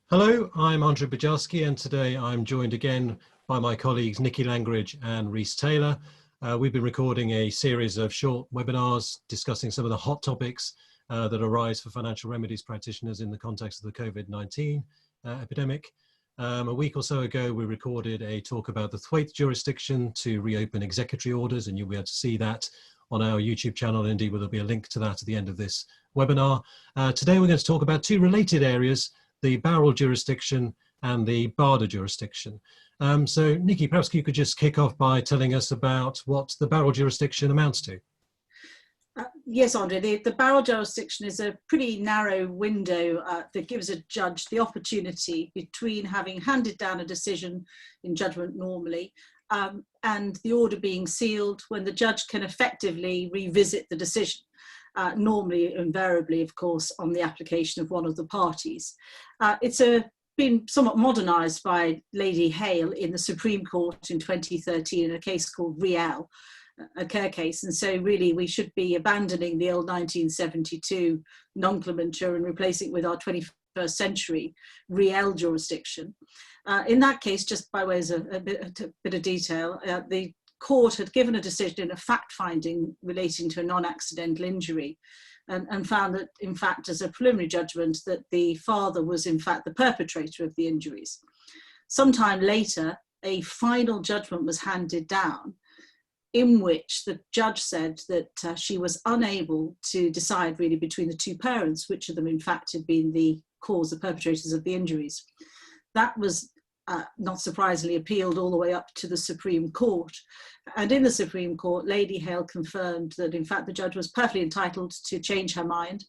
Hello, I'm Andrzej Bojarski, and today I'm joined again by my colleagues Niki Langridge and Rhys. We've been recording a series of short webinars discussing some of the hot topics that arise for financial remedies practitioners in the context of the COVID-19 epidemic. A week or so ago, we recorded a talk about the Thwaite jurisdiction to reopen executory orders, and you'll be able to see that on our YouTube channel. Indeed, there'll be a link to that at the end of this webinar. Today, we're going to talk about two related areas: the Barrell jurisdiction and the Barder jurisdiction. So Niki, perhaps you could just kick off by telling us about what the Barrell jurisdiction amounts to. Yes, Andrzej, the Barrell jurisdiction is a pretty narrow window that gives a judge the opportunity between having handed down a decision in judgment normally and the order being sealed, when the judge can effectively revisit the decision. Normally, invariably, of course, on the application of one of the parties. It's been somewhat modernised by Lady Hale in the Supreme Court in 2013 in a case called Rhys, a Kerr case, and so really we should be abandoning the old 1972 nomenclature and replacing it with our 21st century Rhys jurisdiction. In that case, just by way of a bit of detail, the court had given a decision in a fact-finding relating to a non-accidental injury and found that, in fact, as a preliminary judgment, that the father was, in fact, the perpetrator of the injuries. Sometime later, a final judgment was handed down in which the judge said that she was unable to decide really between the two parents, which of them, in fact, had been the cause, the perpetrators of the injuries. That was not surprisingly appealed all the way up to the Supreme Court. And in the Supreme Court, Lady Hale confirmed that, in fact, the judge was perfectly entitled to change her mind.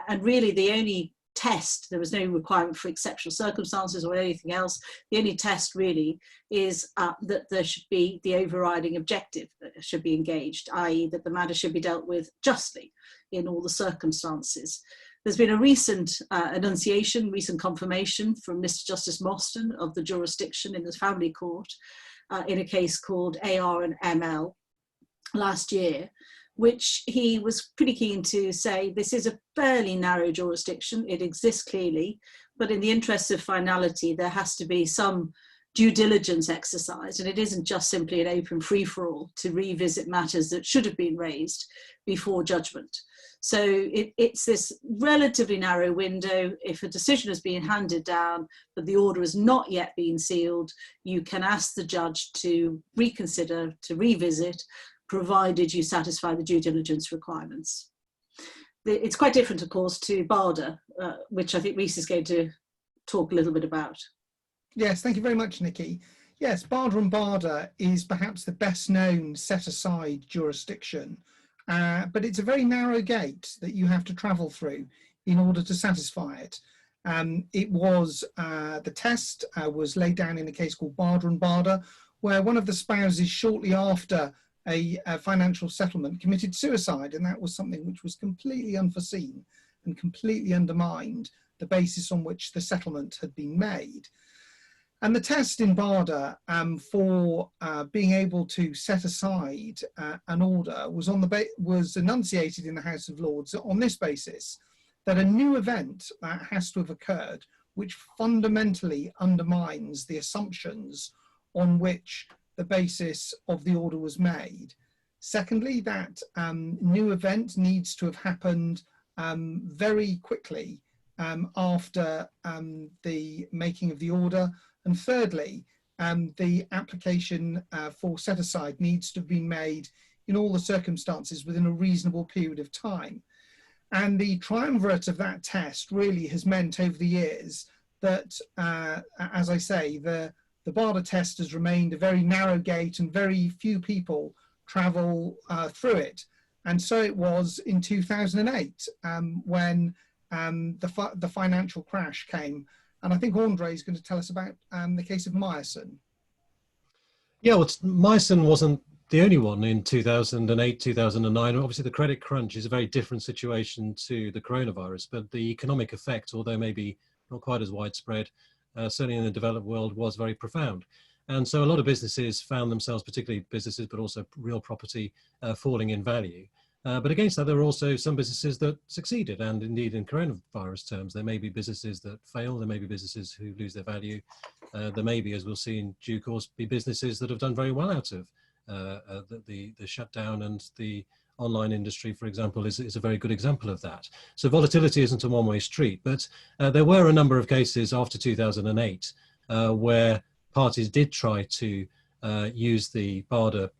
And really the only test, there was no requirement for exceptional circumstances or anything else. The only test really is that there should be the overriding objective that should be engaged, i.e. that the matter should be dealt with justly in all the circumstances. There's been a recent enunciation, recent confirmation from Mr. Justice Mostyn of the jurisdiction in the family court in a case called AR and ML last year, which he was pretty keen to say this is a fairly narrow jurisdiction. It exists clearly, but in the interests of finality, there has to be some due diligence exercise, and it isn't just simply an open free-for-all to revisit matters that should have been raised before judgment. So it's this relatively narrow window. If a decision has been handed down, but the order has not yet been sealed, you can ask the judge to reconsider, to revisit, provided you satisfy the due diligence requirements. It's quite different, of course, to Barder, which I think Rhys is going to talk a little bit about. Yes, thank you very much, Niki. Yes, Barder and Barder is perhaps the best known set-aside jurisdiction, but it's a very narrow gate that you have to travel through in order to satisfy it. The test was laid down in a case called Barder and Barder, where one of the spouses shortly after a financial settlement committed suicide, and that was something which was completely unforeseen and completely undermined the basis on which the settlement had been made. And the test in Barder for being able to set aside an order was enunciated in the House of Lords on this basis, that a new event has to have occurred which fundamentally undermines the assumptions on which the basis of the order was made. Secondly, that new event needs to have happened very quickly after the making of the order. And thirdly, the application for set-aside needs to be made in all the circumstances within a reasonable period of time. And the triumvirate of that test really has meant over the years that, as I say, the Barder test has remained a very narrow gate and very few people travel through it. And so it was in 2008 when the financial crash came. And I think Andrzej is going to tell us about the case of Meyerson. Yeah, well, Meyerson wasn't the only one in 2008, 2009. Obviously, the credit crunch is a very different situation to the coronavirus, but the economic effect, although maybe not quite as widespread, certainly in the developed world, was very profound. And so a lot of businesses found themselves, particularly businesses, but also real property, falling in value. But against that, there are also some businesses that succeeded, and indeed in coronavirus terms, there may be businesses that fail, there may be businesses who lose their value, there may be, as we'll see in due course, be businesses that have done very well out of the shutdown, and the online industry, for example, is a very good example of that. So volatility isn't a one-way street, but there were a number of cases after 2008 where parties did try to use the Barder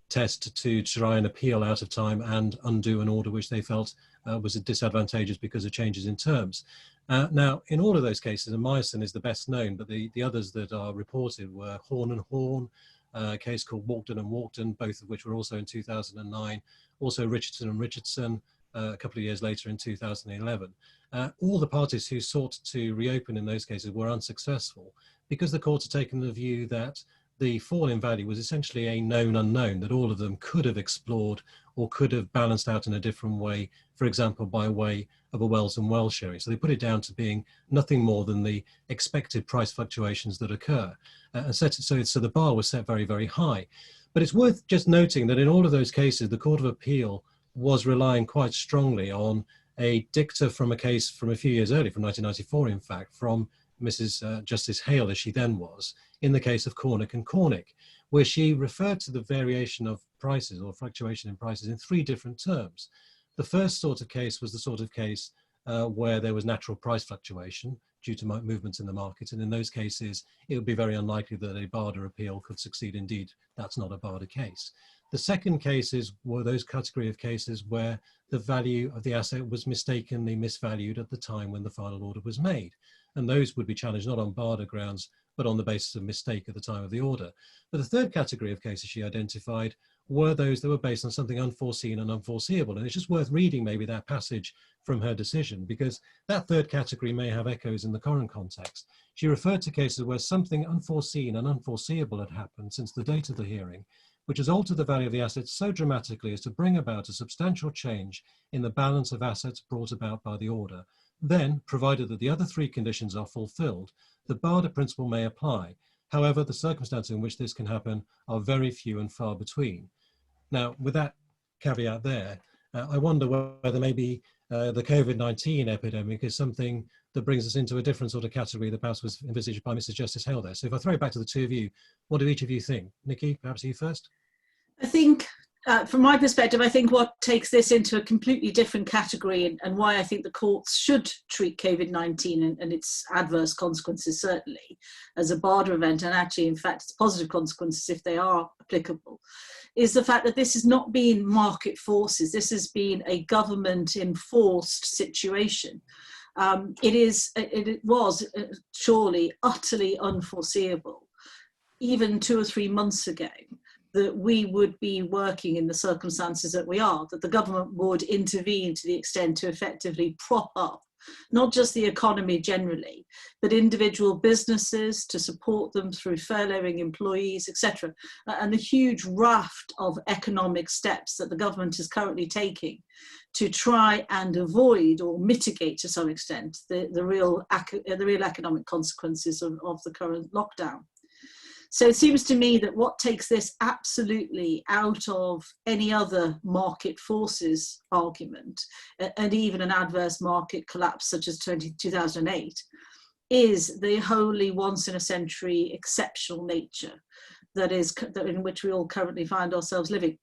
test to try and appeal out of time and undo an order which they felt was disadvantageous because of changes in terms. Now, in all of those cases, and Meissen is the best known, but the others that are reported were Horn and Horn, a case called Walkden and Walkden, both of which were also in 2009, also Richardson and Richardson a couple of years later in 2011. All the parties who sought to reopen in those cases were unsuccessful because the courts had taken the view that the fall in value was essentially a known unknown, that all of them could have explored or could have balanced out in a different way, for example, by way of a Wells and Wells sharing. So they put it down to being nothing more than the expected price fluctuations that occur. So the bar was set very, very high. But it's worth just noting that in all of those cases, the Court of Appeal was relying quite strongly on a dicta from a case from a few years earlier, from 1994, in fact, from Mrs. Justice Hale, as she then was, in the case of Cornick and Cornick, where she referred to the variation of prices or fluctuation in prices in three different terms. The first sort of case was the sort of case where there was natural price fluctuation due to movements in the market. And in those cases, it would be very unlikely that a Barder appeal could succeed. Indeed, that's not a Barder case. The second cases were those category of cases where the value of the asset was mistakenly misvalued at the time when the final order was made. And those would be challenged not on Barder grounds, but on the basis of mistake at the time of the order. But the third category of cases she identified were those that were based on something unforeseen and unforeseeable. And it's just worth reading maybe that passage from her decision, because that third category may have echoes in the current context. She referred to cases where something unforeseen and unforeseeable had happened since the date of the hearing, which has altered the value of the assets so dramatically as to bring about a substantial change in the balance of assets brought about by the order. Then, provided that the other three conditions are fulfilled, the Barder principle may apply. However, the circumstances in which this can happen are very few and far between. Now, with that caveat there, I wonder whether maybe the Covid-19 epidemic is something that brings us into a different sort of category that perhaps was envisaged by Mrs. Justice Hale there. So if I throw it back to the two of you, what do each of you think? Niki, perhaps you first? I think, from my perspective, I think what takes this into a completely different category, and why I think the courts should treat COVID-19 and its adverse consequences certainly as a Barder event, and actually, in fact, its positive consequences if they are applicable, is the fact that this has not been market forces. This has been a government-enforced situation. It was surely utterly unforeseeable, even 2 or 3 months ago, that we would be working in the circumstances that we are, that the government would intervene to the extent to effectively prop up not just the economy generally, but individual businesses, to support them through furloughing employees, etc. And the huge raft of economic steps that the government is currently taking to try and avoid or mitigate to some extent the real economic consequences of the current lockdown. So it seems to me that what takes this absolutely out of any other market forces argument, and even an adverse market collapse such as 2008, is the wholly once-in-a-century exceptional nature that in which we all currently find ourselves living.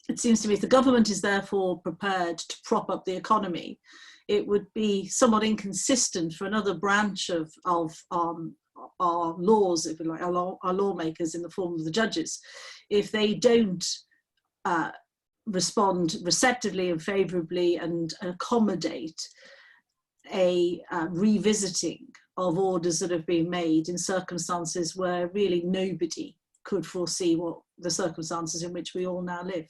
It seems to me if the government is therefore prepared to prop up the economy, it would be somewhat inconsistent for another branch of our laws, if you like, our lawmakers in the form of the judges, if they don't respond receptively and favourably and accommodate a revisiting of orders that have been made in circumstances where really nobody could foresee what the circumstances in which we all now live.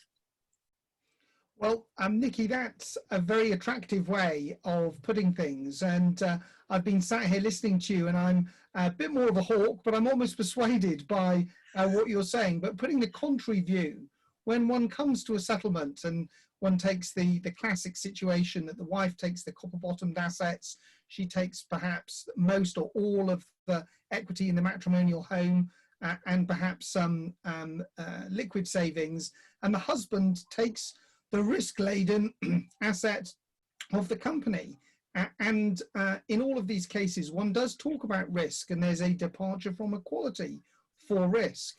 Well, Niki, that's a very attractive way of putting things. And I've been sat here listening to you, and I'm a bit more of a hawk, but I'm almost persuaded by what you're saying. But putting the contrary view, when one comes to a settlement and one takes the classic situation that the wife takes the copper-bottomed assets, she takes perhaps most or all of the equity in the matrimonial home, and perhaps some liquid savings, and the husband takes the risk-laden asset of the company. And in all of these cases, one does talk about risk, and there's a departure from equality for risk.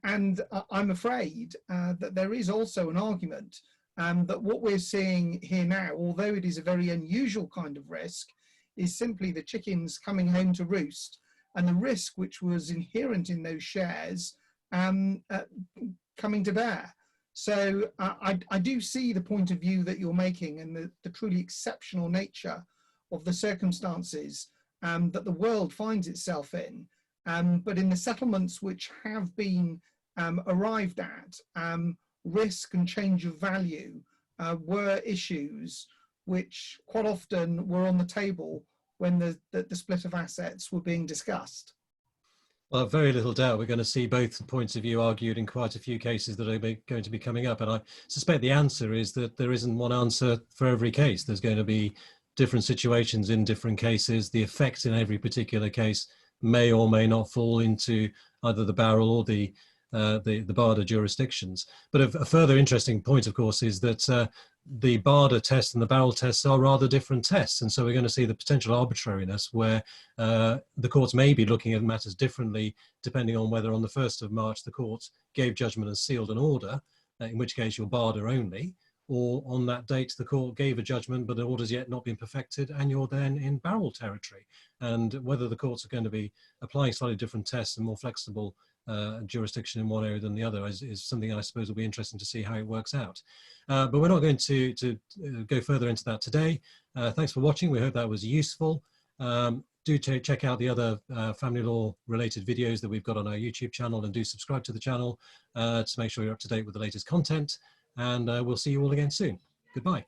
And I'm afraid that there is also an argument that what we're seeing here now, although it is a very unusual kind of risk, is simply the chickens coming home to roost, and the risk which was inherent in those shares coming to bear. So I do see the point of view that you're making, and the truly exceptional nature of the circumstances that the world finds itself in. But in the settlements which have been arrived at, risk and change of value were issues which quite often were on the table when the split of assets were being discussed. Well, very little doubt we're going to see both points of view argued in quite a few cases that are going to be coming up. And I suspect the answer is that there isn't one answer for every case. There's going to be different situations in different cases. The effect in every particular case may or may not fall into either the Barrell or the Barder jurisdictions. But a further interesting point, of course, is that the Barder test and the Barrell tests are rather different tests. And so we're going to see the potential arbitrariness where the courts may be looking at matters differently, depending on whether on the 1st of March the court gave judgment and sealed an order, in which case you're Barder only, or on that date the court gave a judgment but the order's yet not been perfected and you're then in Barrell territory. And whether the courts are going to be applying slightly different tests and more flexible jurisdiction in one area than the other is something I suppose will be interesting to see how it works out. But we're not going to go further into that today. Thanks for watching. We hope that was useful. Do check out the other family law related videos that we've got on our YouTube channel, and do subscribe to the channel to make sure you're up to date with the latest content. And we'll see you all again soon. Goodbye.